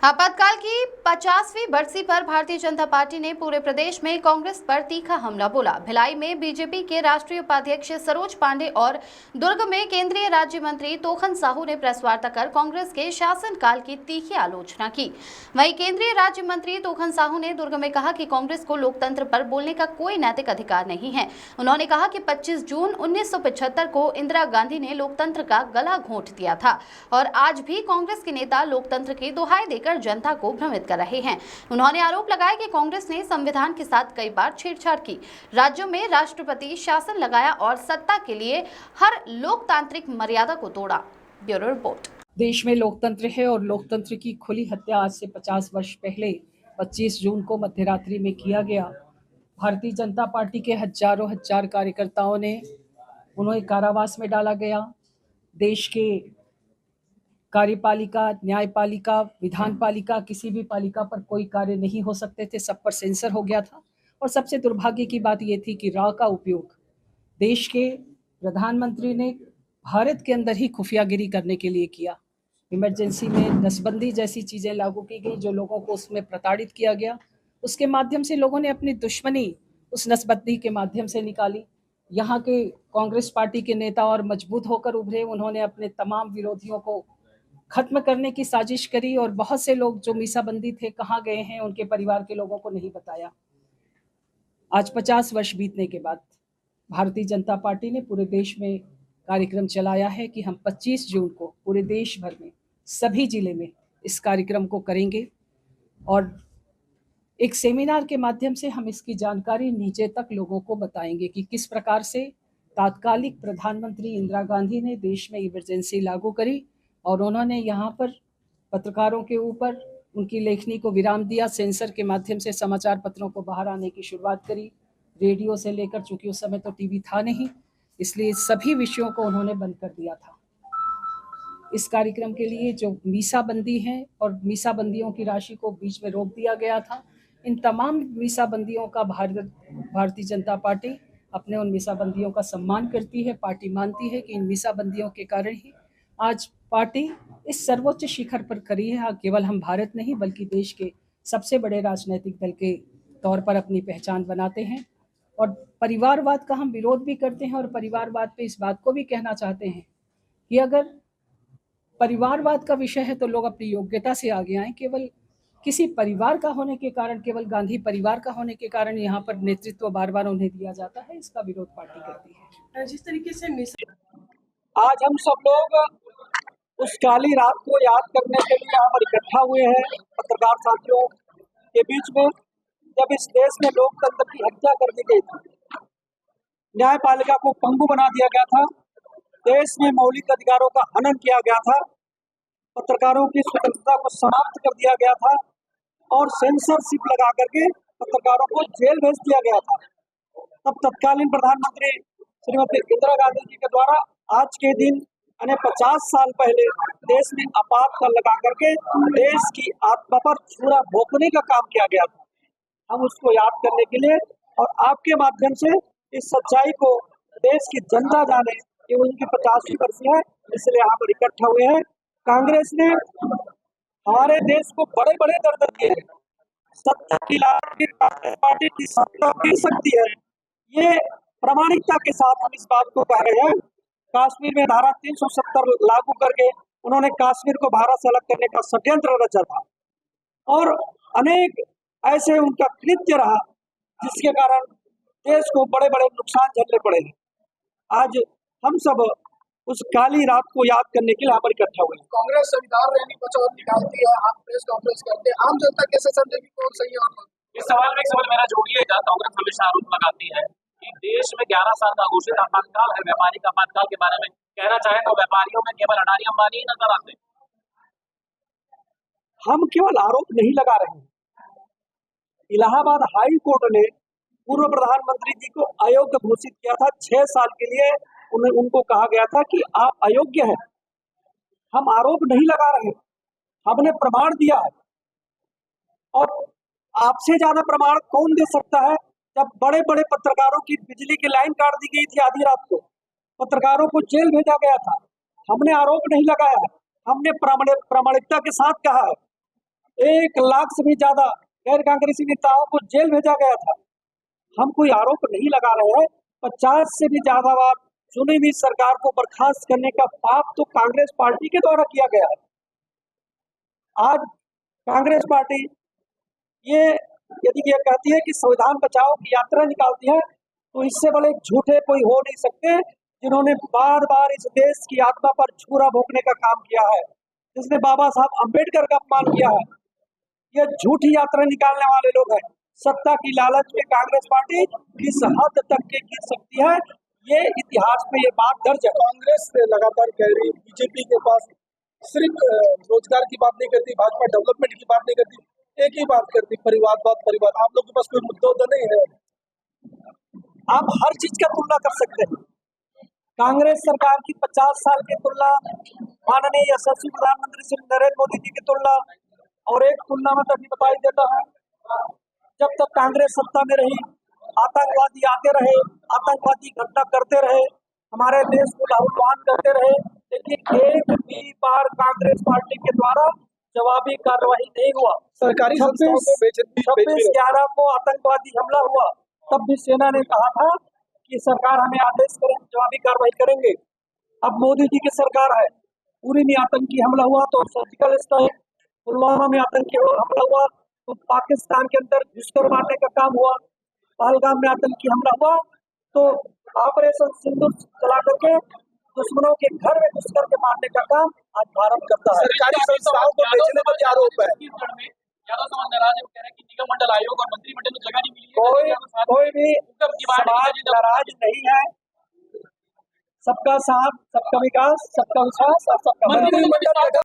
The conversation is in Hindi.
आपातकाल की 50वीं बरसी पर भारतीय जनता पार्टी ने पूरे प्रदेश में कांग्रेस पर तीखा हमला बोला। भिलाई में बीजेपी के राष्ट्रीय उपाध्यक्ष सरोज पांडे और दुर्ग में केंद्रीय राज्य मंत्री तोखन साहू ने प्रेस वार्ता कर कांग्रेस के शासनकाल की तीखी आलोचना की। वहीं केंद्रीय राज्य मंत्री तोखन साहू ने दुर्ग में कहा कि कांग्रेस को लोकतंत्र पर बोलने का कोई नैतिक अधिकार नहीं है। उन्होंने कहा कि 25 जून 1975 को इंदिरा गांधी ने लोकतंत्र का गला घोंट दिया था और आज भी कांग्रेस के नेता लोकतंत्र की दुहाई देकर जनता को भ्रमित कर रहे हैं। उन्होंने आरोप लगाया कि कांग्रेस ने संविधान के साथ कई बार छेड़छाड़ की, राज्यों में राष्ट्रपति शासन लगाया और सत्ता के लिए हर लोकतांत्रिक मर्यादा को तोड़ा। Bureau report. देश में लोकतंत्र है और लोकतंत्र की खुली हत्या आज से 50 वर्ष पहले 25 जून को मध्यरात्रि में किया गया। भारतीय जनता पार्टी के हजारों हजार कार्यकर्ताओं ने उन्हें कारावास में डाला गया। देश के कार्यपालिका, न्यायपालिका, विधानपालिका, किसी भी पालिका पर कोई कार्य नहीं हो सकते थे, सब पर सेंसर हो गया था। और सबसे दुर्भाग्य की बात ये थी कि राव का उपयोग देश के प्रधानमंत्री ने भारत के अंदर ही खुफियागिरी करने के लिए किया। इमरजेंसी में नसबंदी जैसी चीज़ें लागू की गई, जो लोगों को उसमें प्रताड़ित किया गया। उसके माध्यम से लोगों ने अपनी दुश्मनी उस नसबंदी के माध्यम से निकाली। यहाँ के कांग्रेस पार्टी के नेता और मजबूत होकर उभरे। उन्होंने अपने तमाम विरोधियों को खत्म करने की साजिश करी और बहुत से लोग जो मीसाबंदी थे कहाँ गए हैं, उनके परिवार के लोगों को नहीं बताया। आज 50 वर्ष बीतने के बाद भारतीय जनता पार्टी ने पूरे देश में कार्यक्रम चलाया है कि हम 25 जून को पूरे देश भर में सभी जिले में इस कार्यक्रम को करेंगे और एक सेमिनार के माध्यम से हम इसकी जानकारी नीचे तक लोगों को बताएंगे कि किस प्रकार से तात्कालिक प्रधानमंत्री इंदिरा गांधी ने देश में इमरजेंसी लागू करी और उन्होंने यहाँ पर पत्रकारों के ऊपर उनकी लेखनी को विराम दिया। सेंसर के माध्यम से समाचार पत्रों को बाहर आने की शुरुआत करी, रेडियो से लेकर, चूँकि उस समय तो टीवी था नहीं, इसलिए सभी विषयों को उन्होंने बंद कर दिया था। इस कार्यक्रम के लिए जो मीसाबंदी है और मीसाबंदियों की राशि को बीच में रोक दिया गया था, इन तमाम मीसाबंदियों का भारतीय जनता पार्टी अपने उन मीसाबंदियों का सम्मान करती है। पार्टी मानती है कि इन मीसाबंदियों के कारण ही आज पार्टी इस सर्वोच्च शिखर पर खड़ी है। केवल हम भारत नहीं बल्कि देश के सबसे बड़े राजनीतिक दल के तौर पर अपनी पहचान बनाते हैं और परिवारवाद का हम विरोध भी करते हैं। और परिवारवाद पे इस बात को भी कहना चाहते हैं कि अगर परिवारवाद का विषय है तो लोग अपनी योग्यता से आगे आएं। केवल किसी परिवार का होने के कारण, केवल गांधी परिवार का होने के कारण यहाँ पर नेतृत्व बार बार उन्हें दिया जाता है, इसका विरोध पार्टी करती है। जिस तरीके से आज हम सब लोग उस काली रात को याद करने के लिए यहाँ पर इकट्ठा हुए हैं पत्रकार साथियों के बीच में, जब इस देश में लोकतंत्र की हत्या कर दी गई थी, न्यायपालिका को पंगु बना दिया गया था, देश में मौलिक अधिकारों का हनन किया गया था, पत्रकारों की स्वतंत्रता को समाप्त कर दिया गया था और सेंसरशिप लगा करके पत्रकारों को जेल भेज दिया गया था। तब तत्कालीन प्रधानमंत्री श्रीमती इंदिरा गांधी जी के द्वारा आज के दिन यानी 50 साल पहले देश में आपातकाल लगा करके देश की आत्मा पर छुरा भोंकने का काम किया गया था। हम उसको याद करने के लिए और आपके माध्यम से इस सच्चाई को देश की जनता जाने कि उनकी 50वीं बरसी है, इसलिए यहाँ पर इकट्ठा हुए हैं। कांग्रेस ने हमारे देश को बड़े बड़े दर्द दिए हैं। सत्ता की पार्टी की सत्ता गिर सकती है, ये प्रामाणिकता के साथ हम इस बात को कह रहे हैं। कश्मीर में धारा 370 लागू करके उन्होंने कश्मीर को भारत से अलग करने का षड्यंत्र रचा था और अनेक ऐसे उनका कृत्य रहा जिसके कारण देश को बड़े बड़े नुकसान झेलने पड़े हैं। आज हम सब उस काली रात को याद करने के लिए यहाँ पर इकट्ठा हुए। कांग्रेस संविधान रैली बचाव निकालती है, आप प्रेस कॉन्फ्रेंस करते हैं, आम जनता कैसे समझेगी कौन सही है? इस सवाल में एक सवाल मेरा जोड़िएगा। कांग्रेस हमेशा आरोप लगाती है कि देश में 11 साल का घोषित आपातकाल है। व्यापारिक आपातकाल के बारे में कहना चाहे तो व्यापारियों में केवल अडानी अंबानी ही नजर आते। हम केवल आरोप नहीं लगा रहे हैं। इलाहाबाद हाई कोर्ट ने पूर्व प्रधानमंत्री जी को अयोग्य घोषित किया था। 6 साल के लिए उनको कहा गया था कि आप अयोग्य हैं। हम आरोप नहीं लगा रहे, हमने प्रमाण दिया है और आपसे ज्यादा प्रमाण कौन दे सकता है? जब बड़े बड़े पत्रकारों की बिजली की लाइन काट दी गई थी आधी रात को, पत्रकारों को जेल भेजा गया था, हमने आरोप नहीं लगाया है, हमने प्रामाणिकता के साथ कहा है 1 लाख से भी ज्यादा गैर कांग्रेसी नेताओं को जेल भेजा गया था। हम कोई आरोप नहीं लगा रहे हैं। 50 से भी ज्यादा बार चुनी हुई सरकार को बर्खास्त करने का पाप तो कांग्रेस पार्टी के द्वारा किया गया है। आज कांग्रेस पार्टी ये यदि ये कहती है कि संविधान बचाओ की यात्रा निकालती है, तो इससे बड़े झूठे कोई हो नहीं सकते जिन्होंने बार बार इस देश की आत्मा पर छुरा भोंकने का काम किया है, जिसने बाबा साहब अम्बेडकर का अपमान किया है। ये झूठी यात्रा निकालने वाले लोग हैं। सत्ता की लालच में कांग्रेस पार्टी किस हद तक के गिर सकती है, ये इतिहास में ये बात दर्ज है। कांग्रेस लगातार कह रही है बीजेपी के पास सिर्फ रोजगार की बात नहीं करती, भाजपा डेवलपमेंट की बात नहीं करती, एक ही बात करती, परिवारवाद। परिवार आप लोग के पास कोई मुद्दा नहीं है। आप हर चीज का तुलना कर सकते हैं। कांग्रेस सरकार की 50 साल की तुलना माननीय यशस्वी प्रधानमंत्री श्री नरेंद्र मोदी जी की तुलना और एक तुलना में तभी बताई देता है। जब तक कांग्रेस सत्ता में रही, आतंकवादी आते रहे, आतंकवादी घटना करते रहे, हमारे देश को लहूलुहान करते रहे, लेकिन एक भी बार कांग्रेस पार्टी के द्वारा जवाबी कार्रवाई नहीं हुआ। सरकारी संस्थाओं को 26/11 को आतंकवादी हमला हुआ, तब भी सेना ने कहा था कि सरकार हमें आदेश करें, जवाबी कार्रवाई करेंगे। अब मोदी जी की सरकार है, उरी में आतंकी हमला हुआ तो सर्जिकल स्ट्राइक, पुलवामा में आतंकी हमला हुआ तो पाकिस्तान के अंदर घुसकर मारने का काम हुआ, पहलगाम में आतंकी हमला हुआ तो ऑपरेशन सिंदूर चला करके दुश्मनों के घर में घुसकर के मारने का काम आज भारत करता है। सरकारी संस्थाओं को बेचने का भी आरोप है। छत्तीसगढ़ में यादव समाज नाराज है, वो कह रहे हैं कि निगम मंडल आयोग और मंत्रिमंडल में जगह नहीं मिली है। कोई भी समाज नाराज नहीं है। सबका साथ, सबका विकास, सबका विश्वास और सबका मंत्रिमंडल